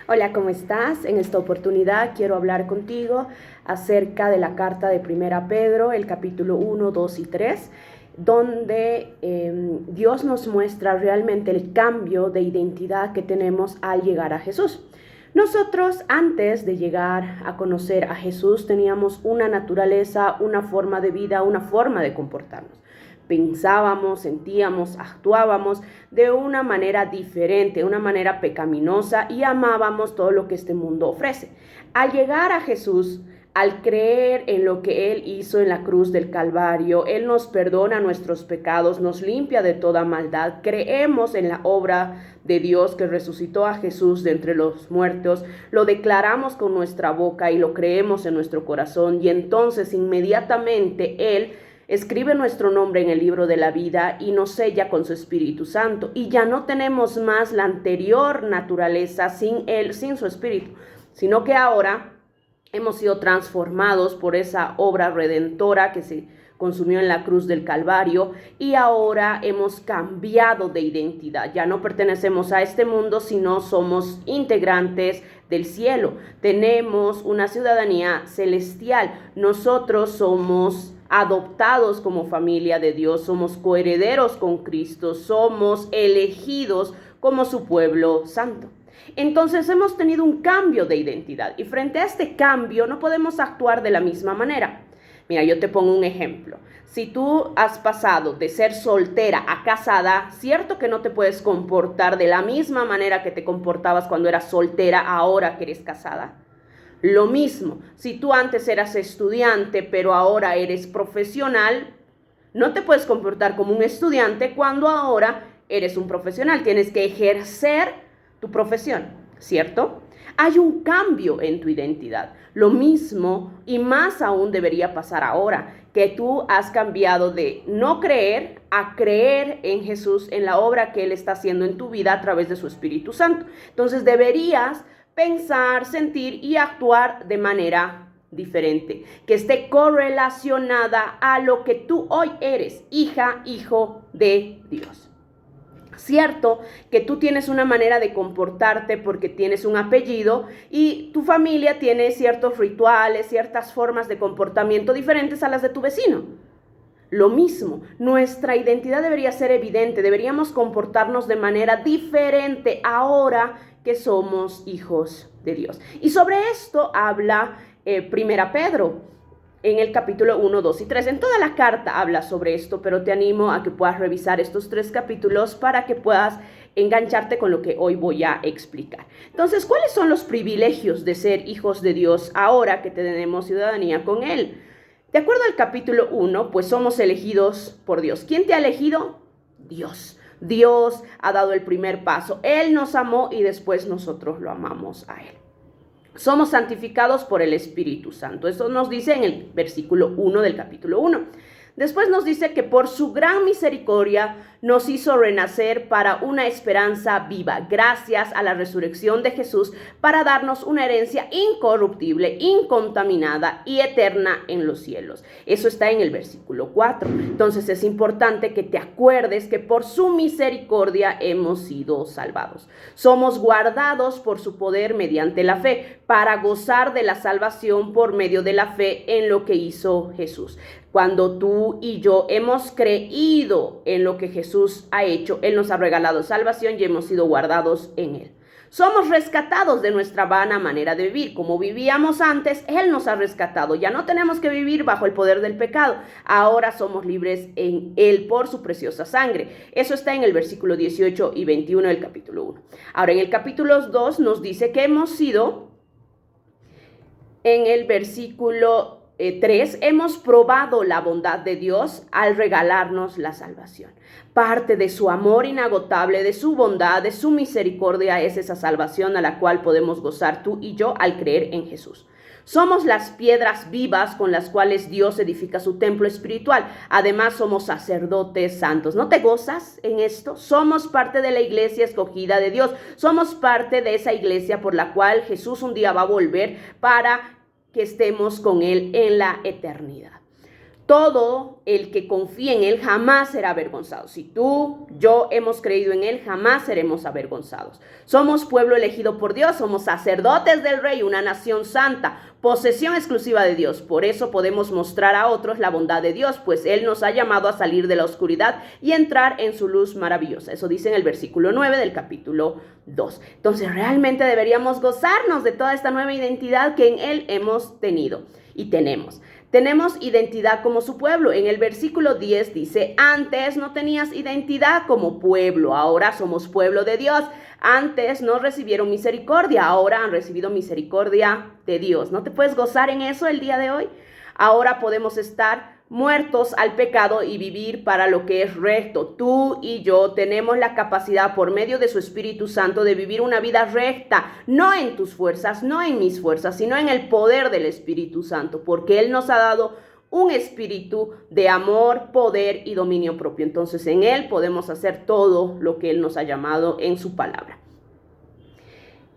Hola, ¿cómo estás? En esta oportunidad quiero hablar contigo acerca de la carta de Primera Pedro, el capítulo 1, 2 y 3, donde Dios nos muestra realmente el cambio de identidad que tenemos al llegar a Jesús. Nosotros, antes de llegar a conocer a Jesús, teníamos una naturaleza, una forma de vida, una forma de comportarnos. Pensábamos, sentíamos, actuábamos de una manera diferente, una manera pecaminosa, y amábamos todo lo que este mundo ofrece. Al llegar a Jesús, al creer en lo que Él hizo en la cruz del Calvario, Él nos perdona nuestros pecados, nos limpia de toda maldad. Creemos en la obra de Dios que resucitó a Jesús de entre los muertos, lo declaramos con nuestra boca y lo creemos en nuestro corazón, y entonces inmediatamente Él escribe nuestro nombre en el libro de la vida y nos sella con su Espíritu Santo. Y ya no tenemos más la anterior naturaleza sin Él, sin su Espíritu, sino que ahora hemos sido transformados por esa obra redentora que se consumió en la cruz del Calvario, y ahora hemos cambiado de identidad. Ya no pertenecemos a este mundo, sino somos integrantes del cielo. Tenemos una ciudadanía celestial. Nosotros somos adoptados como familia de Dios, somos coherederos con Cristo, somos elegidos como su pueblo santo. Entonces hemos tenido un cambio de identidad, y frente a este cambio no podemos actuar de la misma manera. Mira, yo te pongo un ejemplo. Si tú has pasado de ser soltera a casada, cierto que no te puedes comportar de la misma manera que te comportabas cuando eras soltera ahora que eres casada. Lo mismo, si tú antes eras estudiante pero ahora eres profesional, no te puedes comportar como un estudiante cuando ahora eres un profesional. Tienes que ejercer tu profesión, ¿cierto? Hay un cambio en tu identidad. Lo mismo y más aún debería pasar ahora, que tú has cambiado de no creer a creer en Jesús, en la obra que Él está haciendo en tu vida a través de su Espíritu Santo. Entonces deberías pensar, sentir y actuar de manera diferente, que esté correlacionada a lo que tú hoy eres, hija, hijo de Dios. Cierto que tú tienes una manera de comportarte porque tienes un apellido, y tu familia tiene ciertos rituales, ciertas formas de comportamiento diferentes a las de tu vecino. Lo mismo, nuestra identidad debería ser evidente, deberíamos comportarnos de manera diferente ahora que somos hijos de Dios. Y sobre esto habla Primera Pedro en el capítulo 1, 2 y 3. En toda la carta habla sobre esto, pero te animo a que puedas revisar estos 3 capítulos para que puedas engancharte con lo que hoy voy a explicar. Entonces, ¿cuáles son los privilegios de ser hijos de Dios ahora que tenemos ciudadanía con Él? De acuerdo al capítulo 1, pues somos elegidos por Dios. ¿Quién te ha elegido? Dios. Dios ha dado el primer paso. Él nos amó y después nosotros lo amamos a Él. Somos santificados por el Espíritu Santo. Esto nos dice en el versículo 1 del capítulo 1. Después nos dice que por su gran misericordia nos hizo renacer para una esperanza viva, gracias a la resurrección de Jesús, para darnos una herencia incorruptible, incontaminada y eterna en los cielos. Eso está en el versículo 4. Entonces es importante que te acuerdes que por su misericordia hemos sido salvados. Somos guardados por su poder mediante la fe, para gozar de la salvación por medio de la fe en lo que hizo Jesús. Cuando tú y yo hemos creído en lo que Jesús ha hecho, Él nos ha regalado salvación y hemos sido guardados en Él. Somos rescatados de nuestra vana manera de vivir. Como vivíamos antes, Él nos ha rescatado. Ya no tenemos que vivir bajo el poder del pecado. Ahora somos libres en Él por su preciosa sangre. Eso está en el versículo 18 y 21 del capítulo 1. Ahora en el capítulo 2 nos dice que hemos sido, en el versículo 3, hemos probado la bondad de Dios al regalarnos la salvación. Parte de su amor inagotable, de su bondad, de su misericordia es esa salvación a la cual podemos gozar tú y yo al creer en Jesús. Somos las piedras vivas con las cuales Dios edifica su templo espiritual. Además, somos sacerdotes santos. ¿No te gozas en esto? Somos parte de la iglesia escogida de Dios. Somos parte de esa iglesia por la cual Jesús un día va a volver para que estemos con Él en la eternidad. Todo el que confíe en Él jamás será avergonzado. Si tú, yo hemos creído en Él, jamás seremos avergonzados. Somos pueblo elegido por Dios, somos sacerdotes del Rey, una nación santa, posesión exclusiva de Dios. Por eso podemos mostrar a otros la bondad de Dios, pues Él nos ha llamado a salir de la oscuridad y entrar en su luz maravillosa. Eso dice en el versículo 9 del capítulo 2. Entonces realmente deberíamos gozarnos de toda esta nueva identidad que en Él hemos tenido y tenemos. Tenemos identidad como su pueblo. En el versículo 10 dice, antes no tenías identidad como pueblo, ahora somos pueblo de Dios. Antes no recibieron misericordia, ahora han recibido misericordia de Dios. ¿No te puedes gozar en eso el día de hoy? Ahora podemos estar muertos al pecado y vivir para lo que es recto. Tú y yo tenemos la capacidad por medio de su Espíritu Santo de vivir una vida recta, no en tus fuerzas, no en mis fuerzas, sino en el poder del Espíritu Santo, porque Él nos ha dado un espíritu de amor, poder y dominio propio. Entonces en Él podemos hacer todo lo que Él nos ha llamado en su palabra.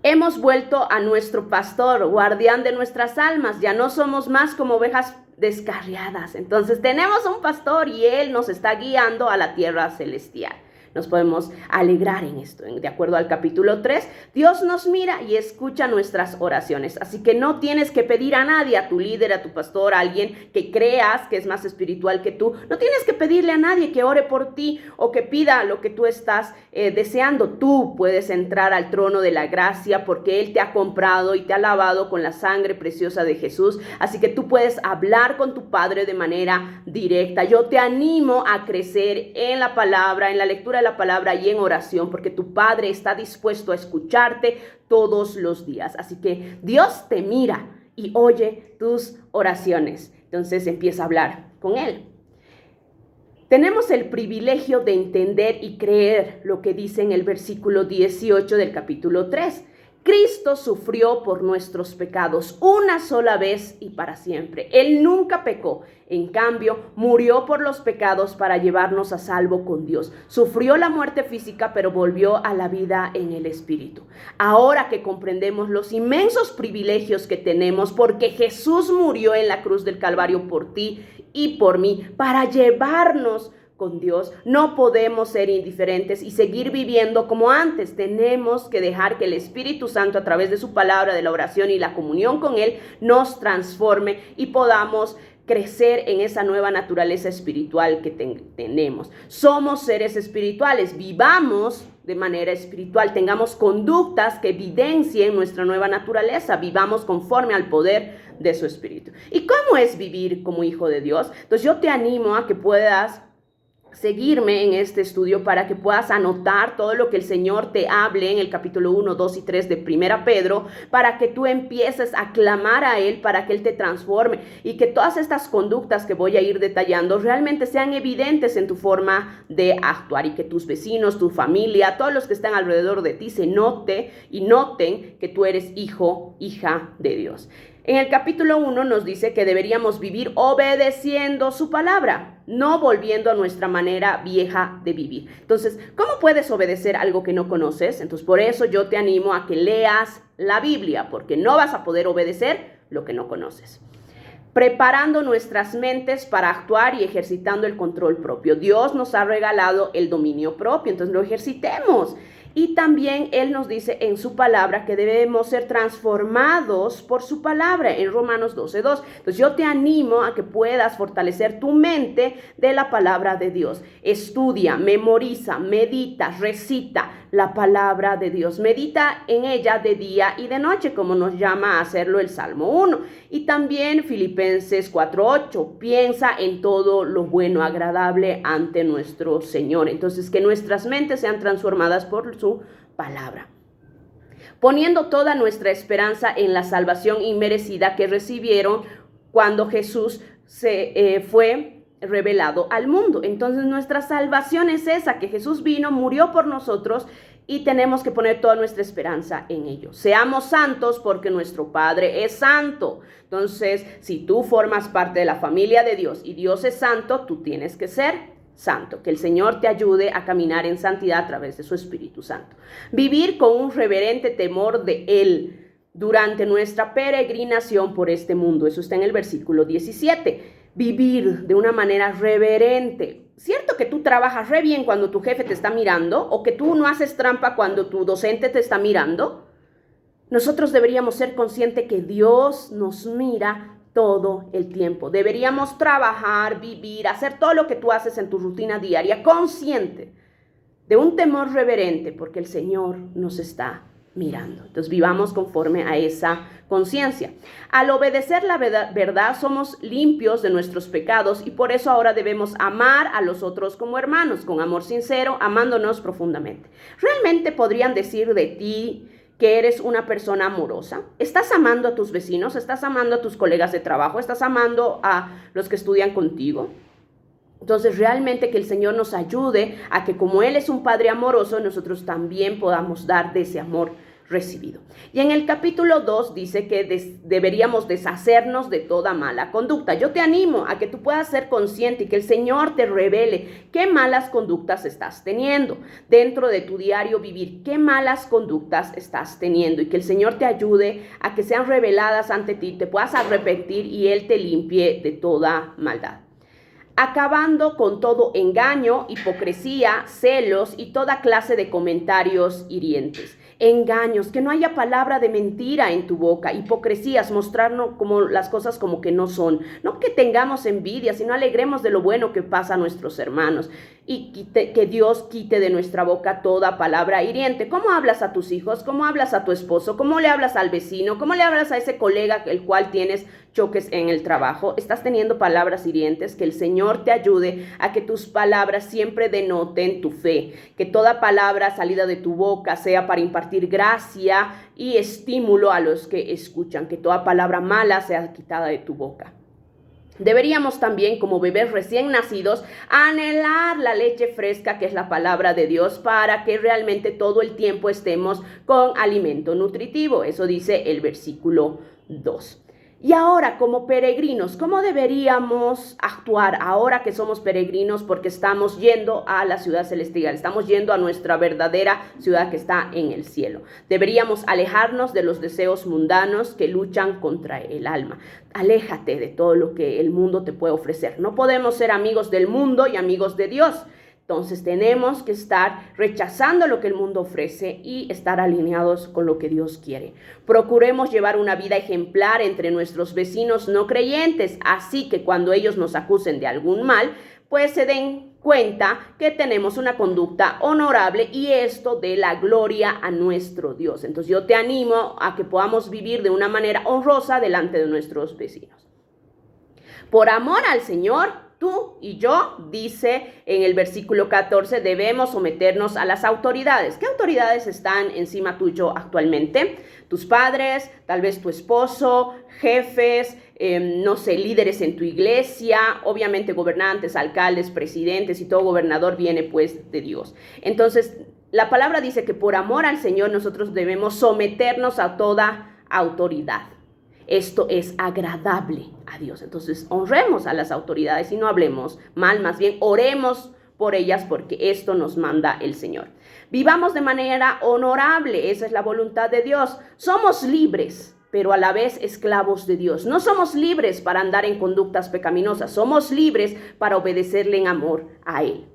Hemos vuelto a nuestro pastor, guardián de nuestras almas. Ya no somos más como ovejas descarriadas. Entonces tenemos un pastor y Él nos está guiando a la tierra celestial. Nos podemos alegrar en esto. De acuerdo al capítulo 3, Dios nos mira y escucha nuestras oraciones. Así que no tienes que pedir a nadie, a tu líder, a tu pastor, a alguien que creas que es más espiritual que tú. No tienes que pedirle a nadie que ore por ti o que pida lo que tú estás deseando. Tú puedes entrar al trono de la gracia porque Él te ha comprado y te ha lavado con la sangre preciosa de Jesús. Así que tú puedes hablar con tu Padre de manera directa. Yo te animo a crecer en la palabra, en la lectura de la palabra y en oración, porque tu Padre está dispuesto a escucharte todos los días. Así que Dios te mira y oye tus oraciones. Entonces empieza a hablar con Él. Tenemos el privilegio de entender y creer lo que dice en el versículo 18 del capítulo 3. Cristo sufrió por nuestros pecados una sola vez y para siempre. Él nunca pecó. En cambio, murió por los pecados para llevarnos a salvo con Dios. Sufrió la muerte física, pero volvió a la vida en el Espíritu. Ahora que comprendemos los inmensos privilegios que tenemos, porque Jesús murió en la cruz del Calvario por ti y por mí, para llevarnos con Dios, no podemos ser indiferentes y seguir viviendo como antes. Tenemos que dejar que el Espíritu Santo, a través de su palabra, de la oración y la comunión con Él, nos transforme y podamos crecer en esa nueva naturaleza espiritual que tenemos. Somos seres espirituales, vivamos de manera espiritual, tengamos conductas que evidencien nuestra nueva naturaleza, vivamos conforme al poder de su Espíritu. ¿Y cómo es vivir como hijo de Dios? Entonces yo te animo a que puedas seguirme en este estudio para que puedas anotar todo lo que el Señor te hable en el capítulo 1, 2 y 3 de 1 Pedro, para que tú empieces a clamar a Él para que Él te transforme y que todas estas conductas que voy a ir detallando realmente sean evidentes en tu forma de actuar y que tus vecinos, tu familia, todos los que están alrededor de ti se noten que tú eres hijo, hija de Dios. En el capítulo 1 nos dice que deberíamos vivir obedeciendo su palabra, no volviendo a nuestra manera vieja de vivir. Entonces, ¿cómo puedes obedecer algo que no conoces? Entonces, por eso yo te animo a que leas la Biblia, porque no vas a poder obedecer lo que no conoces. Preparando nuestras mentes para actuar y ejercitando el control propio. Dios nos ha regalado el dominio propio, entonces lo ejercitemos. Y también Él nos dice en su palabra que debemos ser transformados por su palabra en Romanos 12:2. Entonces yo te animo a que puedas fortalecer tu mente de la palabra de Dios. Estudia, memoriza, medita, recita la palabra de Dios. Medita en ella de día y de noche, como nos llama a hacerlo el Salmo 1. Y también Filipenses 4:8. Piensa en todo lo bueno, agradable ante nuestro Señor. Entonces que nuestras mentes sean transformadas por su palabra, poniendo toda nuestra esperanza en la salvación inmerecida que recibieron cuando Jesús fue revelado al mundo. Entonces nuestra salvación es esa, que Jesús vino, murió por nosotros y tenemos que poner toda nuestra esperanza en ello. Seamos santos porque nuestro Padre es santo. Entonces, si tú formas parte de la familia de Dios y Dios es santo, tú tienes que ser santo. Que el Señor te ayude a caminar en santidad a través de su Espíritu Santo. Vivir con un reverente temor de Él durante nuestra peregrinación por este mundo. Eso está en el versículo 17. vivir de una manera reverente. Cierto que tú trabajas re bien cuando tu jefe te está mirando, o que tú no haces trampa cuando tu docente te está mirando. Nosotros deberíamos ser conscientes que Dios nos mira todo el tiempo. Deberíamos trabajar, vivir, hacer todo lo que tú haces en tu rutina diaria, consciente de un temor reverente, porque el Señor nos está mirando. Entonces vivamos conforme a esa conciencia. Al obedecer la verdad somos limpios de nuestros pecados, y por eso ahora debemos amar a los otros como hermanos, con amor sincero, amándonos profundamente. ¿Realmente podrían decir de ti que eres una persona amorosa? ¿Estás amando a tus vecinos? ¿Estás amando a tus colegas de trabajo? ¿Estás amando a los que estudian contigo? Entonces realmente que el Señor nos ayude a que, como Él es un Padre amoroso, nosotros también podamos dar de ese amor recibido. Y en el capítulo 2 dice que deberíamos deshacernos de toda mala conducta. Yo te animo a que tú puedas ser consciente y que el Señor te revele qué malas conductas estás teniendo dentro de tu diario vivir, qué malas conductas estás teniendo, y que el Señor te ayude a que sean reveladas ante ti, te puedas arrepentir y Él te limpie de toda maldad. Acabando con todo engaño, hipocresía, celos y toda clase de comentarios hirientes. Engaños, que no haya palabra de mentira en tu boca. Hipocresías, mostrarnos como las cosas como que no son. No que tengamos envidia, sino alegremos de lo bueno que pasa a nuestros hermanos. Y que Dios quite de nuestra boca toda palabra hiriente. ¿Cómo hablas a tus hijos? ¿Cómo hablas a tu esposo? ¿Cómo le hablas al vecino? ¿Cómo le hablas a ese colega el cual tienes choques en el trabajo? ¿Estás teniendo palabras hirientes? Que el Señor te ayude a que tus palabras siempre denoten tu fe. Que toda palabra salida de tu boca sea para impartir gracia y estímulo a los que escuchan. Que toda palabra mala sea quitada de tu boca. Deberíamos también, como bebés recién nacidos, anhelar la leche fresca, que es la palabra de Dios, para que realmente todo el tiempo estemos con alimento nutritivo. Eso dice el versículo 2. Y ahora, como peregrinos, ¿cómo deberíamos actuar ahora que somos peregrinos? Porque estamos yendo a la ciudad celestial, estamos yendo a nuestra verdadera ciudad que está en el cielo. Deberíamos alejarnos de los deseos mundanos que luchan contra el alma. Aléjate de todo lo que el mundo te puede ofrecer. No podemos ser amigos del mundo y amigos de Dios. Entonces tenemos que estar rechazando lo que el mundo ofrece y estar alineados con lo que Dios quiere. Procuremos llevar una vida ejemplar entre nuestros vecinos no creyentes, así que cuando ellos nos acusen de algún mal, pues se den cuenta que tenemos una conducta honorable, y esto dé la gloria a nuestro Dios. Entonces yo te animo a que podamos vivir de una manera honrosa delante de nuestros vecinos. Por amor al Señor, tú y yo, dice en el versículo 14, debemos someternos a las autoridades. ¿Qué autoridades están encima tuyo actualmente? Tus padres, tal vez tu esposo, jefes, no sé, líderes en tu iglesia, obviamente gobernantes, alcaldes, presidentes, y todo gobernador viene pues de Dios. Entonces, la palabra dice que por amor al Señor nosotros debemos someternos a toda autoridad. Esto es agradable a Dios. Entonces, honremos a las autoridades y no hablemos mal, más bien oremos por ellas, porque esto nos manda el Señor. Vivamos de manera honorable, esa es la voluntad de Dios. Somos libres, pero a la vez esclavos de Dios. No somos libres para andar en conductas pecaminosas, somos libres para obedecerle en amor a Él.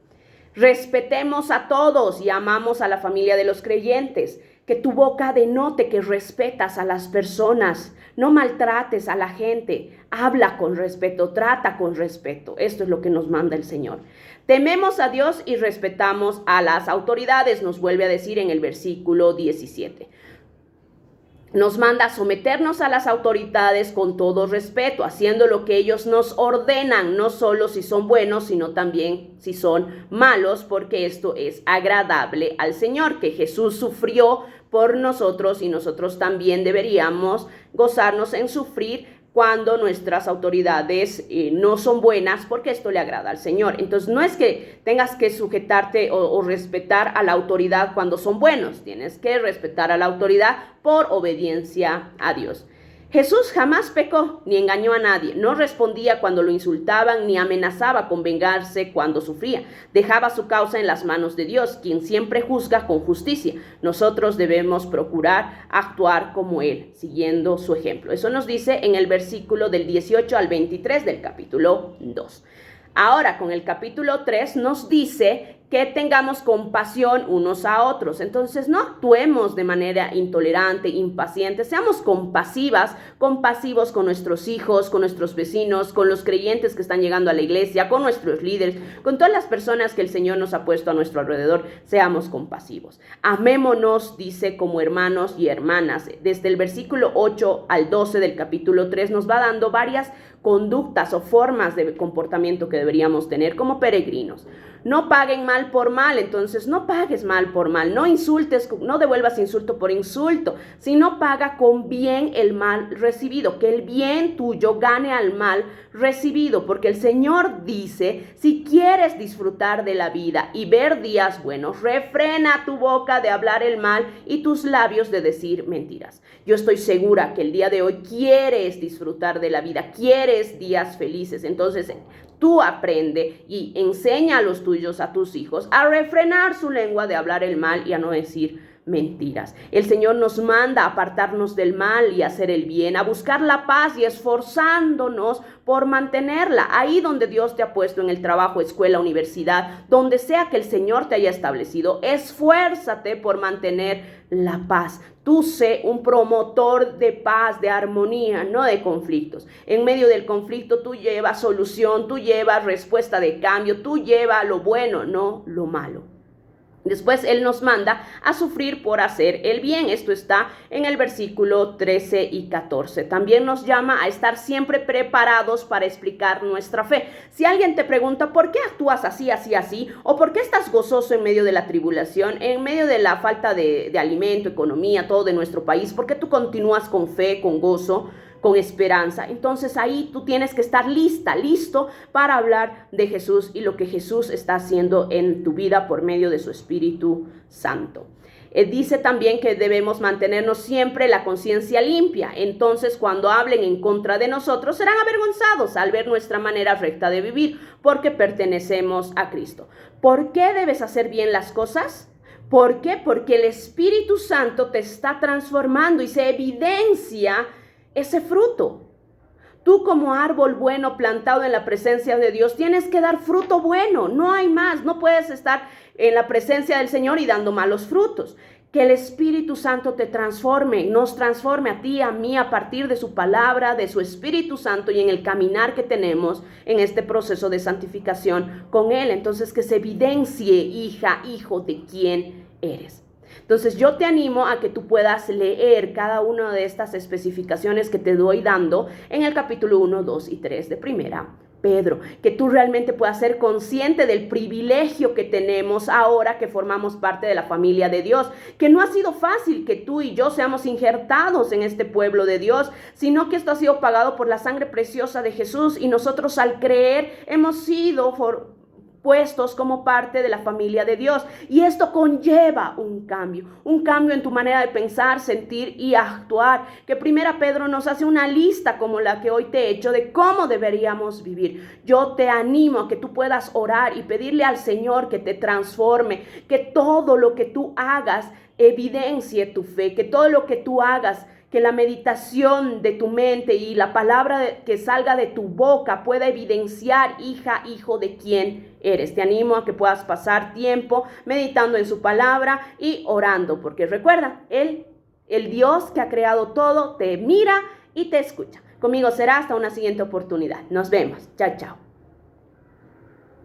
Respetemos a todos y amamos a la familia de los creyentes. Que tu boca denote que respetas a las personas. No maltrates a la gente. Habla con respeto, trata con respeto. Esto es lo que nos manda el Señor. Tememos a Dios y respetamos a las autoridades, nos vuelve a decir en el versículo 17. Nos manda someternos a las autoridades con todo respeto, haciendo lo que ellos nos ordenan, no solo si son buenos, sino también si son malos, porque esto es agradable al Señor, que Jesús sufrió por nosotros y nosotros también deberíamos gozarnos en sufrir cuando nuestras autoridades no son buenas, porque esto le agrada al Señor. Entonces no es que tengas que sujetarte o respetar a la autoridad cuando son buenos, tienes que respetar a la autoridad por obediencia a Dios. Jesús jamás pecó ni engañó a nadie, no respondía cuando lo insultaban ni amenazaba con vengarse cuando sufría. Dejaba su causa en las manos de Dios, quien siempre juzga con justicia. Nosotros debemos procurar actuar como Él, siguiendo su ejemplo. Eso nos dice en el versículo del 18 al 23 del capítulo 2. Ahora, con el capítulo 3 nos dice que tengamos compasión unos a otros. Entonces, no actuemos de manera intolerante, impaciente, seamos compasivos con nuestros hijos, con nuestros vecinos, con los creyentes que están llegando a la iglesia, con nuestros líderes, con todas las personas que el Señor nos ha puesto a nuestro alrededor, seamos compasivos. Amémonos, dice, como hermanos y hermanas. Desde el versículo 8 al 12 del capítulo 3 nos va dando varias conductas o formas de comportamiento que deberíamos tener como peregrinos. No paguen mal por mal, entonces no pagues mal por mal, no insultes, no devuelvas insulto por insulto, sino paga con bien el mal recibido, que el bien tuyo gane al mal recibido, porque el Señor dice, si quieres disfrutar de la vida y ver días buenos, refrena tu boca de hablar el mal y tus labios de decir mentiras. Yo estoy segura que el día de hoy quieres disfrutar de la vida, quieres días felices, entonces tú aprende y enseña a los tuyos, a tus hijos, a refrenar su lengua de hablar el mal y a no decir mentiras. El Señor nos manda a apartarnos del mal y hacer el bien, a buscar la paz y esforzándonos por mantenerla. Ahí donde Dios te ha puesto, en el trabajo, escuela, universidad, donde sea que el Señor te haya establecido, esfuérzate por mantener la paz. Tú sé un promotor de paz, de armonía, no de conflictos. En medio del conflicto tú llevas solución, tú llevas respuesta de cambio, tú llevas lo bueno, no lo malo. Después Él nos manda a sufrir por hacer el bien. Esto está en el versículo 13 y 14. También nos llama a estar siempre preparados para explicar nuestra fe. Si alguien te pregunta ¿por qué actúas así, así, así? ¿O por qué estás gozoso en medio de la tribulación, en medio de la falta de alimento, economía, todo de nuestro país? ¿Por qué tú continúas con fe, con gozo, con esperanza? Entonces ahí tú tienes que estar listo para hablar de Jesús y lo que Jesús está haciendo en tu vida por medio de su Espíritu Santo. Dice también que debemos mantenernos siempre la conciencia limpia. Entonces, cuando hablen en contra de nosotros, serán avergonzados al ver nuestra manera recta de vivir, porque pertenecemos a Cristo. ¿Por qué debes hacer bien las cosas? ¿Por qué? Porque el Espíritu Santo te está transformando y se evidencia ese fruto. Tú como árbol bueno plantado en la presencia de Dios tienes que dar fruto bueno, no hay más, no puedes estar en la presencia del Señor y dando malos frutos. Que el Espíritu Santo te transforme, nos transforme a ti, a mí, a partir de su palabra, de su Espíritu Santo y en el caminar que tenemos en este proceso de santificación con Él. Entonces que se evidencie, hija, hijo, de quién eres. Entonces yo te animo a que tú puedas leer cada una de estas especificaciones que te doy dando en el capítulo 1, 2 y 3 de Primera Pedro, que tú realmente puedas ser consciente del privilegio que tenemos ahora que formamos parte de la familia de Dios, que no ha sido fácil que tú y yo seamos injertados en este pueblo de Dios, sino que esto ha sido pagado por la sangre preciosa de Jesús y nosotros al creer hemos sido puestos como parte de la familia de Dios, y esto conlleva un cambio en tu manera de pensar, sentir y actuar, que Primera Pedro nos hace una lista como la que hoy te he hecho de cómo deberíamos vivir. Yo te animo a que tú puedas orar y pedirle al Señor que te transforme, que todo lo que tú hagas evidencie tu fe, que todo lo que tú hagas, que la meditación de tu mente y la palabra que salga de tu boca pueda evidenciar, hija, hijo, de quién eres. Te animo a que puedas pasar tiempo meditando en su palabra y orando, porque recuerda, el Dios que ha creado todo te mira y te escucha. Conmigo será hasta una siguiente oportunidad. Nos vemos. Chao, chao.